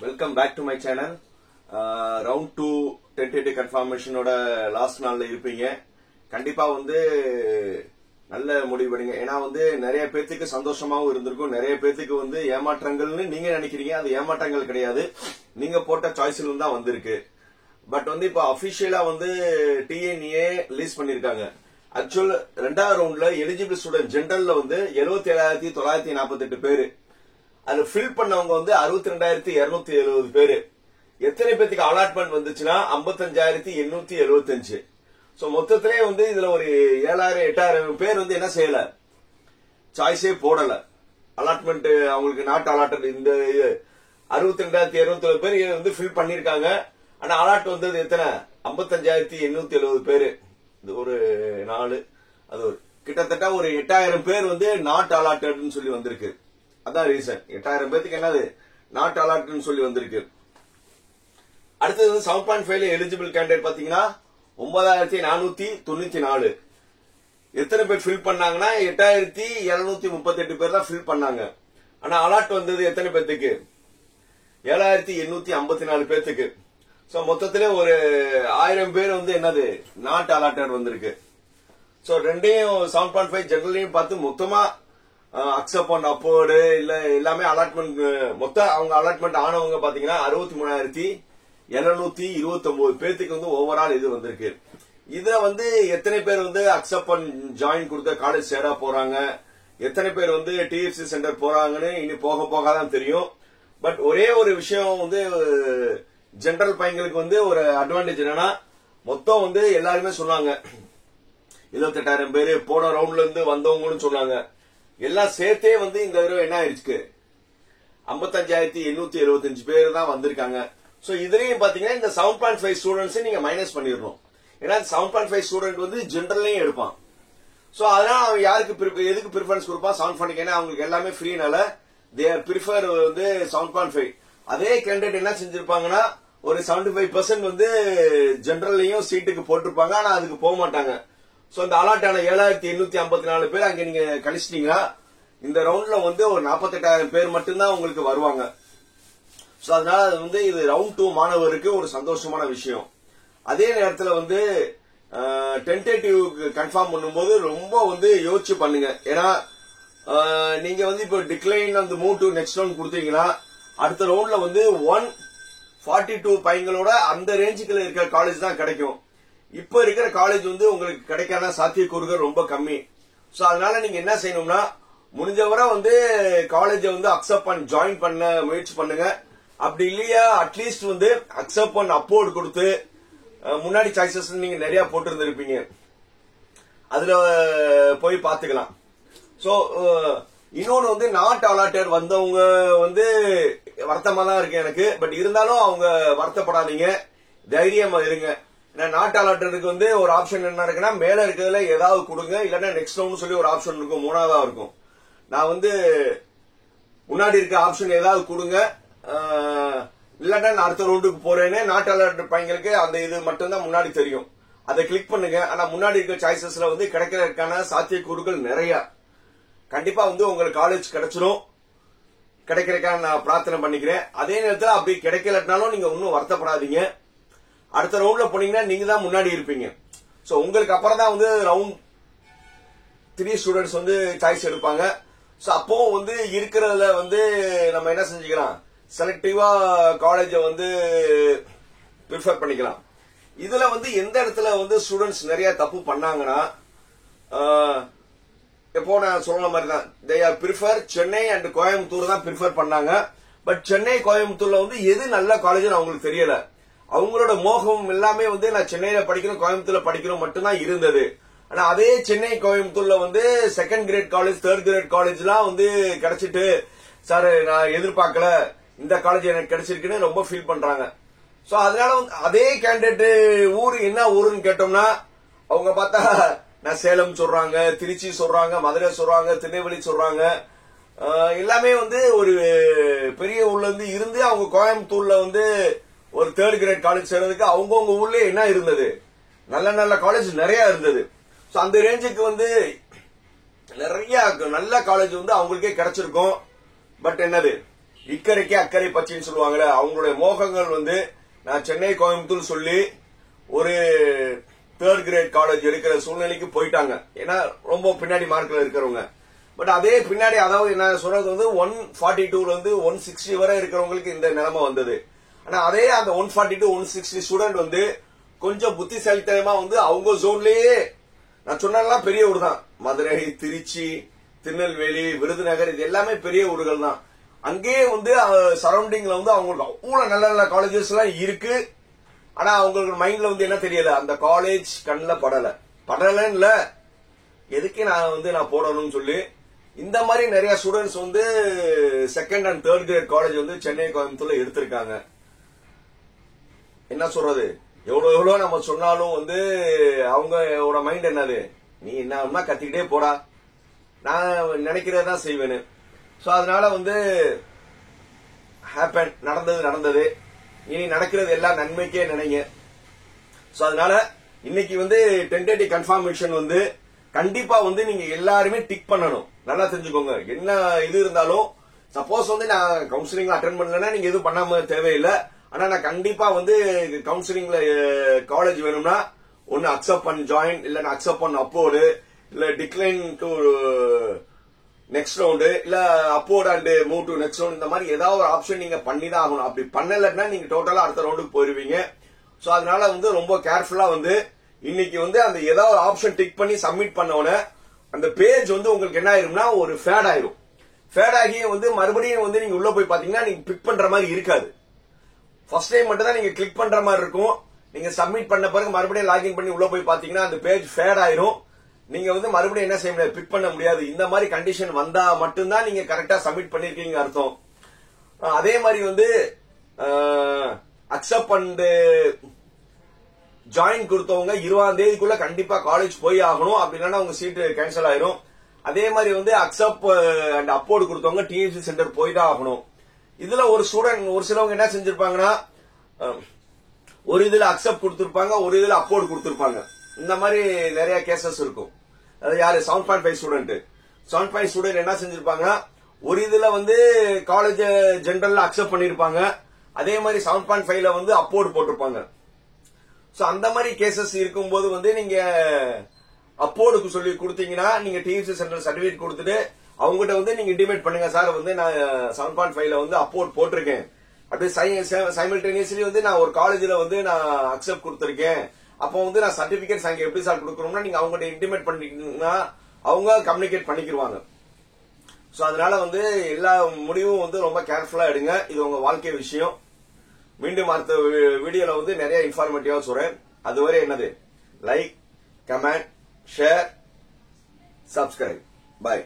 Welcome back to my channel. Round 2 tentative கன்ஃபர்மேஷனோட last நாள்ல இருப்பீங்க. கண்டிப்பா நல்ல முடிவெடுங்க. ஏன்னா நிறைய பேத்துக்கு சந்தோஷமாவும் இருந்திருக்கும், நிறைய பேத்துக்கு ஏமாற்றங்கள்னு நீங்க நினைக்கிறீங்க. அது ஏமாற்றங்கள் கிடையாது, நீங்க போட்ட சாய்ஸ்ல தான் வந்திருக்கு. பட் இப்ப அபிஷியலா டிஎன்ஏ ரிலீஸ் பண்ணிருக்காங்க. ஆக்சுவல் 2வது ரவுண்ட்ல எலிஜிபிள் ஸ்டூடெண்ட் ஜெனரல்ல 77,948 பேரு, அதுல ஃபில் பண்ணவங்க 62,270 பேரு. எத்தனை பேத்துக்கு அலாட்மெண்ட் வந்துச்சுன்னா 55,875. சோ மொத்தத்திலே இதுல ஒரு 7,000-8,000 பேர் என்ன செய்யல, சாய்ஸே போடல. அலாட்மெண்ட் அவங்களுக்கு நாட் அலாட்டட். இந்த 62,270 பேர் ஃபில் பண்ணிருக்காங்க. ஆனா அலாட் வந்தது எத்தனை? 55,870 பேரு. இது ஒரு 4, அது ஒரு கிட்டத்தட்ட ஒரு 8,000 பேர் நாட் அலாட்டட்னு சொல்லி வந்திருக்கு. அதான் ரீசன். 8,000 பேருக்கு என்னது நாட் அலாட்னு சொல்லி வந்திருக்கு. அடுத்தது 7.5 எலிஜிபிள் கேண்டிடேட் பாத்தீங்கன்னா 9,494. எத்தனை பேர் ஃபில் பண்ணாங்கன்னா 8,238 பேர் தான் ஃபில் பண்ணாங்க. ஆனா அலாட் வந்தது எத்தனை பேத்துக்கு? 7,854 பேத்துக்கு. சோ மொத்தத்திலே ஒரு 1000 பேர் என்னது நாட் அலாட்டட் வந்திருக்கு. சோ ரெண்டையும் 7.5 ஜெனரலையும் பார்த்து மொத்தமா அக்செப்ட் பண்ண அப்போர்டு இல்ல எல்லாமே அலாட்மெண்ட் மொத்தம் அவங்க அலாட்மெண்ட் ஆனவங்க பாத்தீங்கன்னா 63,729 பேத்துக்கு ஓவரால் இது வந்திருக்கு. இதுல எத்தனை பேர் அக்செப்ட் பண்ண ஜாயின் கொடுத்த காலேஜ் சேர போறாங்க, எத்தனை பேர் டிஎஃப்சி சென்டர் போறாங்கன்னு இனி போக போகாதான் தெரியும். பட் ஒரே ஒரு விஷயம் ஜெனரல் பையங்களுக்கு ஒரு அட்வான்டேஜ் என்னன்னா, மொத்தம் எல்லாருமே சொன்னாங்க 78,000 பேரு போன ரவுண்ட்ல இருந்து வந்தவங்கன்னு சொன்னாங்க. எல்லாம் சேர்த்தே இந்த தடவை என்ன ஆயிடுச்சு, 55,875 பேர் தான் வந்திருக்காங்க. சோ இதுலயும் பாத்தீங்கன்னா இந்த 7.5 ஸ்டூடெண்ட்ஸ் நீங்க மைனஸ் பண்ணிடணும். ஏன்னா 7.5 ஸ்டூடெண்ட் ஜெனரலையும் எடுப்பான். சோ அதனால அவன் யாருக்கு எதுக்கு ப்ரிஃபரன்ஸ் கொடுப்பான்? 7.5. ஏன்னா அவங்களுக்கு எல்லாமே ஃப்ரீனால தேர் ப்ரிஃபர் 7.5. அதே கேண்டிடேட் என்ன செஞ்சிருப்பாங்கன்னா ஒரு 75% ஜெனரல்லையும் சீட்டுக்கு போட்டிருப்பாங்க. ஆனா அதுக்கு போக மாட்டாங்க. சோ இந்த அலாட் ஆன 7,854 பேர் அங்க நீங்க கழிச்சிட்டீங்கன்னா இந்த ரவுண்ட்ல ஒரு 48,000 பேர் மட்டும்தான் உங்களுக்கு வருவாங்க. சோ அதனால இது ரவுண்ட் 2 மாணவருக்கு ஒரு சந்தோஷமான விஷயம். அதே நேரத்தில் டென்டேட்டிவ் கன்ஃபார்ம் பண்ணும்போது ரொம்ப யோசிச்சு பண்ணுங்க. ஏன்னா நீங்க இப்ப decline move to next round கொடுத்தீங்கன்னா அடுத்த ரவுண்ட்ல 142 பையங்களோட அந்த ரேஞ்சுக்குள்ள இருக்கிற காலேஜ் தான் கிடைக்கும். இப்ப இருக்கிற காலேஜ் உங்களுக்கு கிடைக்காத சாத்தியக்கூறுகள் ரொம்ப கம்மி. சோ அதனால நீங்க என்ன செய்யணும்னா முடிஞ்சவரை காலேஜ அக்செப்ட் பண்ண ஜாயின் பண்ண முயற்சி பண்ணுங்க. அப்படி இல்லையா அட்லீஸ்ட் அக்செப்ட் பண்ண அப்போர்ட் கொடுத்து முன்னாடி சாய்ஸஸ் நீங்க நிறைய போட்டு இருந்திருப்பீங்க, அதுல போய் பாத்துக்கலாம். சோ இன்னொன்னு நாட் அலாட்டட் வந்தவங்க வருத்தமா தான் இருக்கு எனக்கு. பட் இருந்தாலும் அவங்க வருத்தப்படாதீங்க, தைரியமா இருங்க. நாட் அலாட்டருக்கு ஒரு ஆப்ஷன் என்ன இருக்குன்னா, மேல இருக்கிறதுல ஏதாவது கொடுங்க, இல்லன்னா நெக்ஸ்ட் ரவுண்ட் சொல்லி ஒரு ஆப்ஷன் இருக்கும், 3வதா இருக்கும். நான் முன்னாடி இருக்க ஆப்ஷன் ஏதாவது கொடுங்க, இல்லன்னா நான் அடுத்த ரவுண்டுக்கு போறேன்னு நாட் அலாட்டட் பையங்களுக்கு அந்த இது மட்டும் தான் முன்னாடி தெரியும். அதை கிளிக் பண்ணுங்க. ஆனா முன்னாடி இருக்க சாய்ஸஸ்ல கிடைக்கிறதுக்கான சாத்தியக்கூறுகள் நிறைய. கண்டிப்பா உங்களுக்கு காலேஜ் கிடைச்சிடும், கிடைக்கிறதுக்கான நான் பிரார்த்தனை பண்ணிக்கிறேன். அதே நேரத்தில் அப்படி கிடைக்கலனாலும் நீங்க ஒன்னும் வருத்தப்படாதீங்க. அடுத்த ரவுண்ட்ல போனீங்கன்னா நீங்க தான் முன்னாடி இருப்பீங்க. சோ உங்களுக்கு அப்புறம் தான் ரவுண்ட் 3 ஸ்டூடெண்ட்ஸ் சாய்ஸ் எடுப்பாங்க. சோ அப்போ இருக்கிறதுல நம்ம என்ன செஞ்சுக்கலாம், செலக்டிவா காலேஜ ப்ரிஃபர் பண்ணிக்கலாம். இதுல எந்த இடத்துல ஸ்டூடெண்ட்ஸ் நிறைய தப்பு பண்ணாங்கன்னா, எப்போ நான் சொல்ற மாதிரி தான் they are prefer Chennai and Coimbatore தான் ப்ரிஃபர் பண்ணாங்க. பட் சென்னை கோயம்புத்தூர்ல எது நல்ல காலேஜ்னு அவங்களுக்கு தெரியல. அவங்களோட மோகம் எல்லாமே நான் சென்னையில படிக்கணும் கோயம்புத்தூர்ல படிக்கணும் மட்டும்தான் இருந்தது. ஆனா அதே சென்னை கோயம்புத்தூர்ல second grade college, third grade college எல்லாம் கிடைச்சிட்டு, சார் நான் எதிர்பார்க்கல இந்த காலேஜ் எனக்கு கிடைச்சிருக்குன்னு ரொம்ப ஃபீல் பண்றாங்க. சோ அதனால அதே கேண்டிடேட் ஊரு என்ன ஊருன்னு கேட்டோம்னா அவங்க பார்த்தா நான் சேலம் சொல்றாங்க, திருச்சி சொல்றாங்க, மதுரை சொல்றாங்க, திருநெல்வேலி சொல்றாங்க. எல்லாமே ஒரு பெரிய ஊர்ல இருந்து அவங்க கோயம்புத்தூர்ல ஒரு தேர்ட் கிரேட் காலேஜ் சேர்றதுக்கு அவங்கவுங்க ஊர்ல என்ன இருந்தது, நல்ல நல்ல காலேஜ் நிறைய இருந்தது. சோ அந்த ரேஞ்சுக்கு நிறைய நல்ல காலேஜ் அவங்களுக்கே கிடைச்சிருக்கும். பட் என்னது இக்கரைக்கு அக்கறை பச்சைன்னு சொல்லுவாங்கல்ல, அவங்களுடைய மோகங்கள் வந்து நான் சென்னை கோயம்புத்தூர் சொல்லி ஒரு 3rd கிரேட் காலேஜ் எடுக்கிற சூழ்நிலைக்கு போயிட்டாங்க. ஏன்னா ரொம்ப பின்னாடி மார்க்ல இருக்கிறவங்க. பட் அதே பின்னாடி அதாவது என்ன சொல்றது வந்து 142 இருந்து 160 வரை இருக்கிறவங்களுக்கு இந்த நிலைமை வந்தது. ஆனா அதே அந்த 142 160 ஸ்டூடெண்ட் வந்து கொஞ்சம் புத்திசாலித்தனமா வந்து அவங்க ஜோன்லயே, நான் சொன்னதெல்லாம் பெரிய ஊர் தான், மதுரை, திருச்சி, திருநெல்வேலி, விருதுநகர், இது எல்லாமே பெரிய ஊர்கள் தான். அங்கேயே வந்து சரௌண்டிங்ல வந்து அவங்களுக்கு அவ்வளவு நல்ல நல்ல காலேஜஸ் எல்லாம் இருக்கு. ஆனா அவங்களுக்கு மைண்ட்ல வந்து என்ன தெரியல, அந்த காலேஜ் கண்ணில் படலன்னு இல்ல, எதுக்கு நான் போடணும்னு சொல்லி இந்த மாதிரி நிறைய ஸ்டூடெண்ட்ஸ் வந்து 2nd and 3rd great college வந்து சென்னை கோயம்புத்தூர்ல எடுத்திருக்காங்க. என்ன சொல்றது, எவ்வளவு நம்ம சொன்னாலும் வந்து அவங்களோட மைண்ட் என்னது, நீ என்ன கத்திக்கிட்டே போடா, நான் நினைக்கிறதான் செய்வேன்னு. சோ அதனால வந்து ஹேப்பன், நடந்தது, இனி நடக்கிறது எல்லாம் நன்மைக்கே நினைங்க. சோ அதனால இன்னைக்கு வந்து டென்டேட்டிவ் கன்ஃபர்மேஷன் வந்து கண்டிப்பா வந்து நீங்க எல்லாருமே டிக் பண்ணணும். நல்லா தெரிஞ்சுக்கோங்க, என்ன இது இருந்தாலும் சப்போஸ் வந்து நான் கவுன்சிலிங் அட்டென்ட் பண்ணலன்னா நீங்க எதுவும் பண்ணாம தேவையில்லை. ஆனா நான் கண்டிப்பா வந்து கவுன்சிலிங்ல காலேஜ் வேணும்னா ஒன்னு அக்செப்ட் பண்ண ஜாயின், இல்ல அக்செப்ட் பண்ண அப்போர்டு, இல்ல டிக்ளைன் டு நெக்ஸ்ட் ரவுண்டு, இல்ல upward and move to next round, இந்த மாதிரி ஏதாவது ஒரு ஆப்ஷன் நீங்க பண்ணி தான் ஆகணும். அப்படி பண்ணலன்னா நீங்க டோட்டலா அடுத்த ரவுண்டுக்கு போயிருவீங்க. சோ அதனால வந்து ரொம்ப கேர்ஃபுல்லா வந்து இன்னைக்கு வந்து அந்த ஏதாவது ஆப்ஷன் டிக் பண்ணி சப்மிட் பண்ண உடனே அந்த பேஜ் வந்து உங்களுக்கு என்ன ஆயிரும்னா ஒரு ஃபேட் ஆயிரும். ஃபேட் ஆகி வந்து மறுபடியும் வந்து நீங்க உள்ள போய் பாத்தீங்கன்னா நீங்க பிக் பண்ற மாதிரி இருக்காது. ஃபர்ஸ்ட் டைம் மட்டும் தான் நீங்க கிளிக் பண்ற மாதிரி இருக்கும். நீங்க சப்மிட் பண்ண பிறகு மறுபடியும் லாகின் பண்ணி உள்ள போய் பாத்தீங்கன்னா அந்த பேஜ் ஃபேட் ஆயிரும். நீங்க வந்து மறுபடியும் என்ன செய்ய முடியாது, பிக் பண்ண முடியாது. இந்த மாதிரி கண்டிஷன் வந்தா மட்டும்தான் நீங்க கரெக்டா சப்மிட் பண்ணிருக்கீங்க அர்த்தம். அதே மாதிரி வந்து அக்செப்ட் பண்ண ஜாயின் கொடுத்தவங்க 20ஆம் தேதிக்குள்ள கண்டிப்பா காலேஜ் போய் ஆகணும். அப்படி இல்லைன்னா உங்க சீட்டு கேன்சல் ஆயிரும். அதே மாதிரி வந்து அக்செப்ட் அண்ட் அப்போர்டு கொடுத்தவங்க டிஎஃப்சி சென்டர் போய் தான் ஆகணும். இதுல ஒரு ஸ்டூடெண்ட் ஒரு சிலவங்க என்ன செஞ்சிருப்பாங்கன்னா ஒரு இதுல அக்செப்ட் கொடுத்திருப்பாங்க, ஒரு இதுல அப்போர்டு கொடுத்திருப்பாங்க. இந்த மாதிரி நிறைய கேசஸ் இருக்கும். அது யாரு 7.5 ஸ்டூடெண்ட் 7.5 ஸ்டூடெண்ட் என்ன செஞ்சிருப்பாங்கன்னா ஒரு இதுல வந்து காலேஜ் ஜெனரல்ல அக்செப்ட் பண்ணிருப்பாங்க, அதே மாதிரி 7.5ல வந்து அப்போர்டு போட்டிருப்பாங்க. சோ அந்த மாதிரி கேசஸ் இருக்கும்போது வந்து நீங்க அப்போர்டுக்கு சொல்லி கொடுத்தீங்கன்னா நீங்க டிஎஃப்சி சென்டர் சர்டிபிகேட் கொடுத்துட்டு அவங்ககிட்ட வந்து நீங்க இன்டிமேட் பண்ணுங்க, சார் வந்து நான் 7.5ல வந்து அப்போர்ட் போட்டிருக்கேன், அப்படியே சைமல்டேனியஸ்லி வந்து நான் ஒரு காலேஜ்ல வந்து நான் அக்செப்ட் கொடுத்திருக்கேன், அப்போ வந்து நான் சர்டிபிகேட் அங்க எப்படி சார் கொடுக்கணும்னா நீங்க அவங்ககிட்ட இன்டிமேட் பண்ணிட்டீங்கன்னா அவங்க கம்யூனிகேட் பண்ணிக்கிடுவாங்க. சோ அதனால வந்து எல்லா முடிவும் வந்து ரொம்ப கேர்ஃபுல்லா எடுங்க. இது உங்க வாழ்க்கை விஷயம். மீண்டும் அடுத்த வீடியோல வந்து நிறைய இன்ஃபார்மேட்டிவா சொல்றேன். அதுவரை என்னது, லைக், கமெண்ட், ஷேர், சப்ஸ்கிரைப். பாய்.